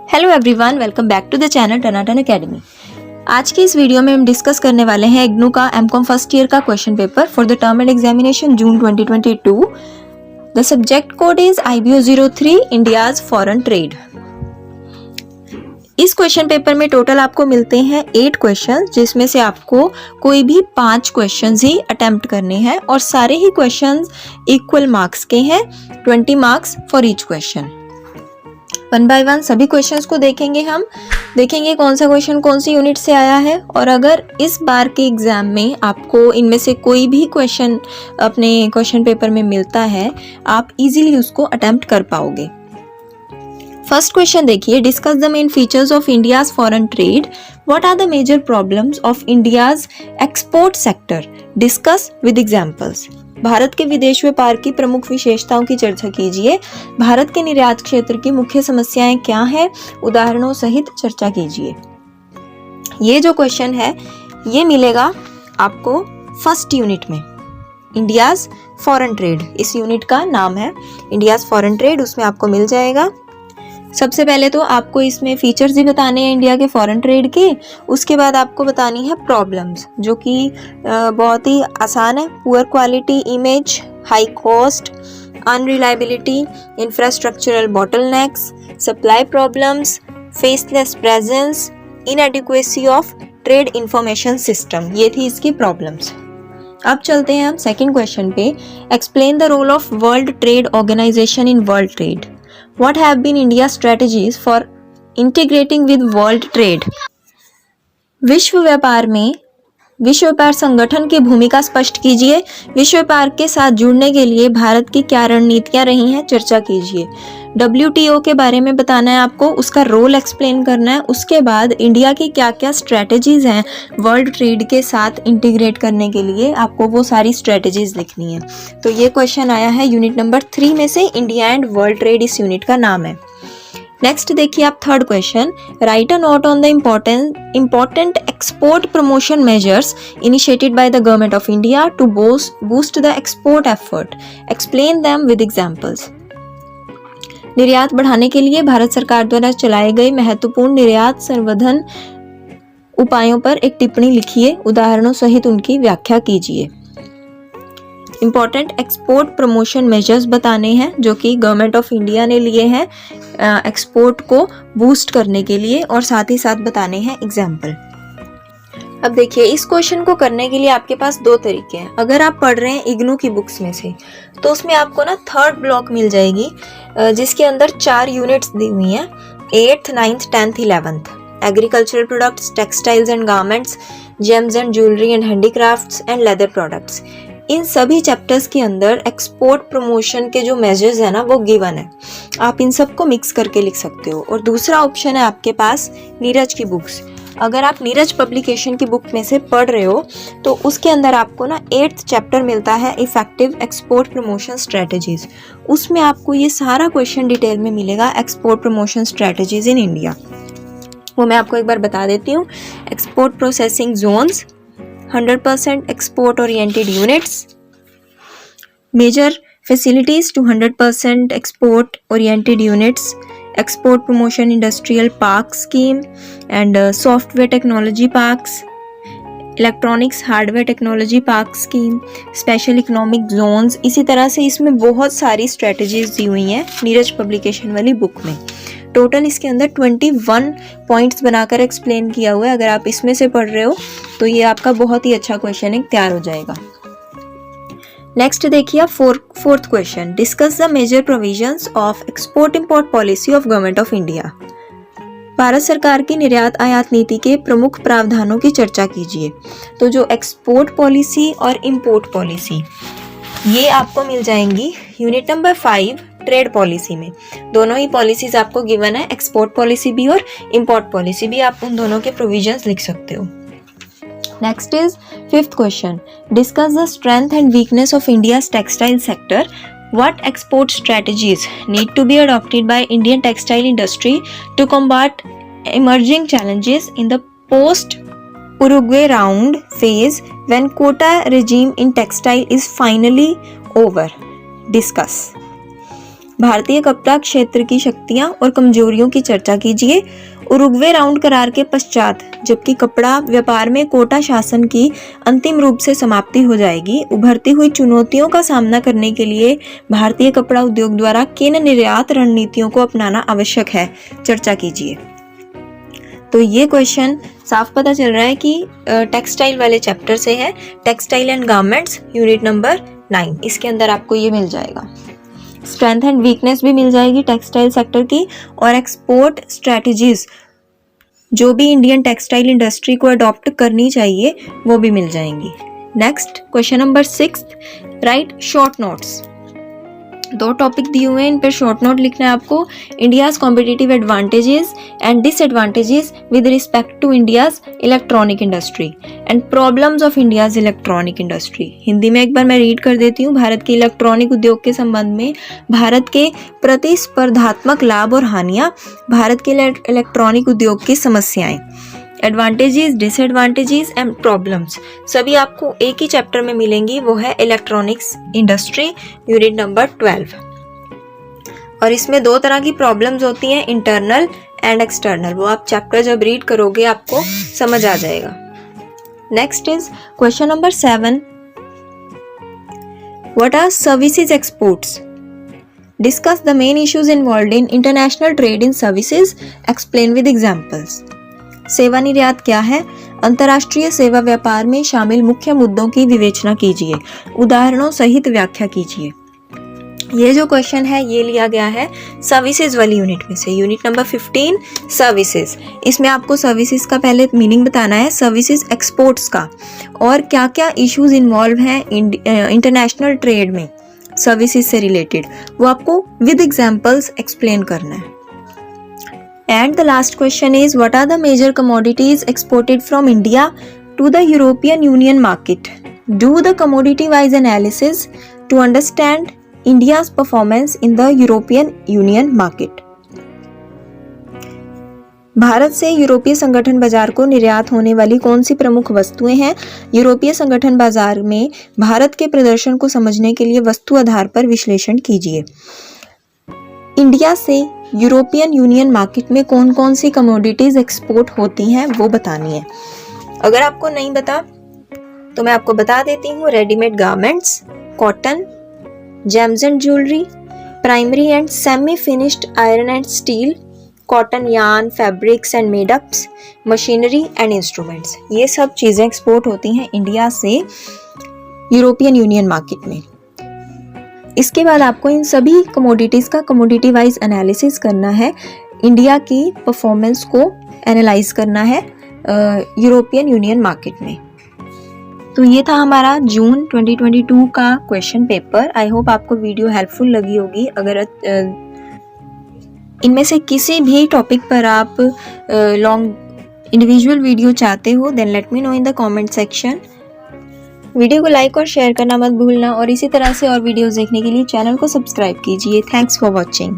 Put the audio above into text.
Hello everyone, welcome back to the channel Tanatan Academy. आज की इस वीडियो में हम डिस्कस करने वाले हैं इग्नू का एमकॉम फर्स्ट ईयर का question paper for the term and examination June 2022। The subject code is IBO03 India's foreign trade. इस क्वेश्चन पेपर में टोटल आपको मिलते हैं 8 क्वेश्चन, जिसमें से आपको कोई भी 5 क्वेश्चंस ही अटेम्प्ट करने हैं और सारे ही क्वेश्चंस इक्वल मार्क्स के हैं, 20 marks for each question. One by one सभी क्वेश्चंस को देखेंगे। हम देखेंगे कौन सा क्वेश्चन कौन सी यूनिट से आया है, और अगर इस बार के एग्जाम में आपको इनमें से कोई भी क्वेश्चन अपने क्वेश्चन पेपर में मिलता है, आप इजीली उसको अटेम्प्ट कर पाओगे। फर्स्ट क्वेश्चन देखिए, discuss the main features of India's foreign trade. What are the major problems of India's export sector, discuss with examples. Bharat के विदेश व्यापार की प्रमुख विशेषताओं की चर्चा कीजिए। भारत के निर्यात क्षेत्र की मुख्य समस्याएं क्या हैं, उदाहरणों सहित चर्चा कीजिए। ये जो क्वेश्चन है ये मिलेगा आपको फर्स्ट यूनिट में, इंडियाज फॉरेन ट्रेड। इस यूनिट का नाम है इंडियाज फॉरेन ट्रेड, उसमें आपको मिल जाएगा। सबसे पहले तो आपको इसमें फीचर्स ही बताने हैं इंडिया के फॉरेन ट्रेड के, उसके बाद आपको बतानी है प्रॉब्लम्स, जो कि बहुत ही आसान है। Poor quality image, high cost, unreliability, infrastructural bottlenecks, supply problems, faceless presence, inadequacy of trade information system, ये थी इसकी प्रॉब्लम्स। अब चलते हैं हम सेकंड क्वेश्चन पे। Explain the role of world trade organisation in world trade. What have been India's strategies for integrating with world trade? विश्व व्यापार संगठन की भूमिका स्पष्ट कीजिए। विश्व व्यापार के साथ जुड़ने के लिए भारत की क्या रणनीतियां रही हैं, चर्चा कीजिए। WTO के बारे में बताना है आपको, उसका रोल एक्सप्लेन करना है। उसके बाद इंडिया की क्या क्या स्ट्रेटजीज हैं वर्ल्ड ट्रेड के साथ इंटीग्रेट करने के लिए, आपको वो सारी स्ट्रेटजीज लिखनी है। तो ये क्वेश्चन आया है यूनिट नंबर 3 में से, इंडिया एंड वर्ल्ड ट्रेड इस यूनिट का नाम है। नेक्स्ट देखिए आप third question, write a note on the important export promotion measures initiated by the government of India to boost the export effort, explain them with examples. निर्यात बढ़ाने के लिए भारत सरकार द्वारा चलाए गए महत्वपूर्ण निर्यात संवर्धन उपायों पर एक टिप्पणी लिखिए, उदाहरणों सहित उनकी व्याख्या कीजिए। इंपॉर्टेंट एक्सपोर्ट प्रमोशन मेजर्स बताने हैं जो कि गवर्नमेंट ऑफ इंडिया ने लिए हैं एक्सपोर्ट को बूस्ट करने के लिए, और साथ ही साथ बताने हैं एग्जाम्पल। अब देखिए इस क्वेश्चन को करने के लिए आपके पास 2 तरीके हैं। अगर आप पढ़ रहे हैं इग्नू की बुक्स में से, तो उसमें आपको ना थर्ड ब्लॉक मिल जाएगी, जिसके अंदर 4 यूनिट्स दी हुई हैं, 8th, 9th, 10th, 11th। Agricultural products, textiles and garments, gems and jewellery and handicrafts and leather products. इन सभी चैप्टर्स के अंदर एक्सपोर्ट प्रमोशन के जो मेजर्स है ना वो गिवन है, आप इन सबको मिक्स करके लिख सकते हो। और दूसरा ऑप्शन है आपके पास नीरज की बुक्स। अगर आप नीरज पब्लिकेशन की बुक में से पढ़ रहे हो तो उसके अंदर आपको ना 8th चैप्टर मिलता है, इफेक्टिव एक्सपोर्ट प्रमोशन स्ट्रेटजीज। उसमें आपको ये सारा क्वेश्चन डिटेल में मिलेगा, export promotion strategies in India. वो मैं आपको एक बार बता देती हूँ। Export processing zones, 100% export oriented units, major facilities to 100% export oriented units, export promotion industrial park scheme and software technology parks, electronics hardware technology park scheme, special economic zones. इसी तरह से इसमें बहुत सारी स्ट्रेटजीज दी हुई हैं नीरज पब्लिकेशन वाली book में। टोटल इसके अंदर 21 पॉइंट्स बनाकर एक्सप्लेन किया हुआ है। अगर आप इसमें से पढ़ रहे हो तो ये आपका बहुत ही अच्छा क्वेश्चन एक तैयार हो जाएगा। नेक्स्ट देखिए fourth question, discuss the major provisions of export import policy of government of India. Bharat सरकार की निर्यात आयात नीति के प्रमुख प्रावधानों की चर्चा कीजिए। तो जो एक्सपोर्ट पॉलिसी और इंपोर्ट पॉलिसी ये आपको मिल जाएंगी यूनिट नंबर 5 ट्रेड पॉलिसी में। दोनों ही पॉलिसीज आपको गिवन है, एक्सपोर्ट पॉलिसी भी और इंपोर्ट पॉलिसी भी। आप उन दोनों के प्रोविजंस लिख सकते हो। Next is 5th question, discuss the strength and weakness of India's textile sector. What export strategies need to be adopted by Indian textile industry to combat emerging challenges in the post-Uruguay round phase when quota regime in textile is finally over? Discuss. भारतीय कप्तान क्षेत्र की शक्तियां और कमजोरियों की चर्चा कीजिए। उरुग्वे राउंड करार के पश्चात जबकि कपड़ा व्यापार में कोटा शासन की अंतिम रूप से समाप्ति हो जाएगी, उभरती हुई चुनौतियों का सामना करने के लिए भारतीय कपड़ा उद्योग द्वारा किन निर्यात रणनीतियों को अपनाना आवश्यक है, चर्चा कीजिए। तो ये क्वेश्चन साफ पता चल रहा है कि टेक्सटाइल वाले चैप्टर से है, textile and garments, unit number 9। इसके अंदर आपको ये मिल जाएगा। स्ट्रेंथ एंड वीकनेस भी मिल जाएगी टेक्सटाइल सेक्टर की, और एक्सपोर्ट स्ट्रेटजीज जो भी इंडियन टेक्सटाइल इंडस्ट्री को अडॉप्ट करनी चाहिए वो भी मिल जाएंगी। Next question number 6, right short notes. 2 topic दिए हुए हैं, इन पर शॉर्ट नोट लिखना है आपको। India's competitive advantages and disadvantages with respect to India's electronic industry and problems of India's electronic industry. Hindi में एक बार मैं रीड कर देती हूँ। भारत के इलेक्ट्रॉनिक उद्योग के संबंध में भारत के प्रतिस्पर्धात्मक लाभ और हानियाँ, भारत के इलेक्ट्रॉनिक उद्योग की समस्याएं, एडवांटेजेस, डिसएडवांटेजेस एंड प्रॉब्लम्स, सभी आपको एक ही चैप्टर में मिलेंगी, वो है इलेक्ट्रॉनिक्स इंडस्ट्री, यूनिट नंबर 12। और इसमें 2 तरह की प्रॉब्लम्स होती हैं, इंटरनल एंड एक्सटर्नल। वो आप चैप्टर जब रीड करोगे आपको समझ आ जाएगा। Next is question number 7, what are services exports? Discuss the main issues involved in international trade in services, explain with examples. सेवा निर्यात क्या है? अंतर्राष्ट्रीय सेवा व्यापार में शामिल मुख्य मुद्दों की विवेचना कीजिए, उदाहरणों सहित व्याख्या कीजिए। ये जो क्वेश्चन है ये लिया गया है सर्विसेज वाली यूनिट में से, यूनिट नंबर 15 सर्विसेज। इसमें आपको सर्विसेज का पहले मीनिंग बताना है, सर्विसेज एक्सपोर्ट्स का, और क्या क्या इश्यूज इन्वॉल्व हैं इंटरनेशनल ट्रेड में सर्विसेज से रिलेटेड, वो आपको विद एग्जांपल्स एक्सप्लेन करना है। And the last question is, what are the major commodities exported from India to the European Union market? Do the commodity-wise analysis to understand India's performance in the European Union market. Bharat से यूरोपीय संगठन बाजार को निर्यात होने वाली कौन सी प्रमुख वस्तुएं हैं? यूरोपीय संगठन बाजार में भारत के प्रदर्शन को समझने के लिए वस्तु आधार पर विश्लेषण कीजिए। इंडिया से यूरोपियन यूनियन मार्केट में कौन कौन सी कमोडिटीज एक्सपोर्ट होती हैं वो बतानी है। अगर आपको नहीं बता तो मैं आपको बता देती हूँ, readymade garments, cotton, James and jewellery, primary and semi finished iron and steel, cotton yarn, fabrics and made-ups, machinery and instruments, ये सब चीज़ें एक्सपोर्ट होती हैं इंडिया से यूरोपियन यूनियन मार्केट में। इसके बाद आपको इन सभी कमोडिटीज़ का कमोडिटी वाइज एनालिसिस करना है, इंडिया की परफॉर्मेंस को एनालाइज करना है यूरोपियन यूनियन मार्केट में। तो ये था हमारा जून 2022 का क्वेश्चन पेपर। आई होप आपको वीडियो हेल्पफुल लगी होगी। अगर इनमें से किसी भी टॉपिक पर आप लॉन्ग इंडिविजुअल वीडियो चाहते हो then let me know in the comment section. Video को लाइक और शेयर करना मत भूलना, और इसी तरह से और वीडियोस देखने के लिए चैनल को सब्सक्राइब कीजिए। Thanks for watching.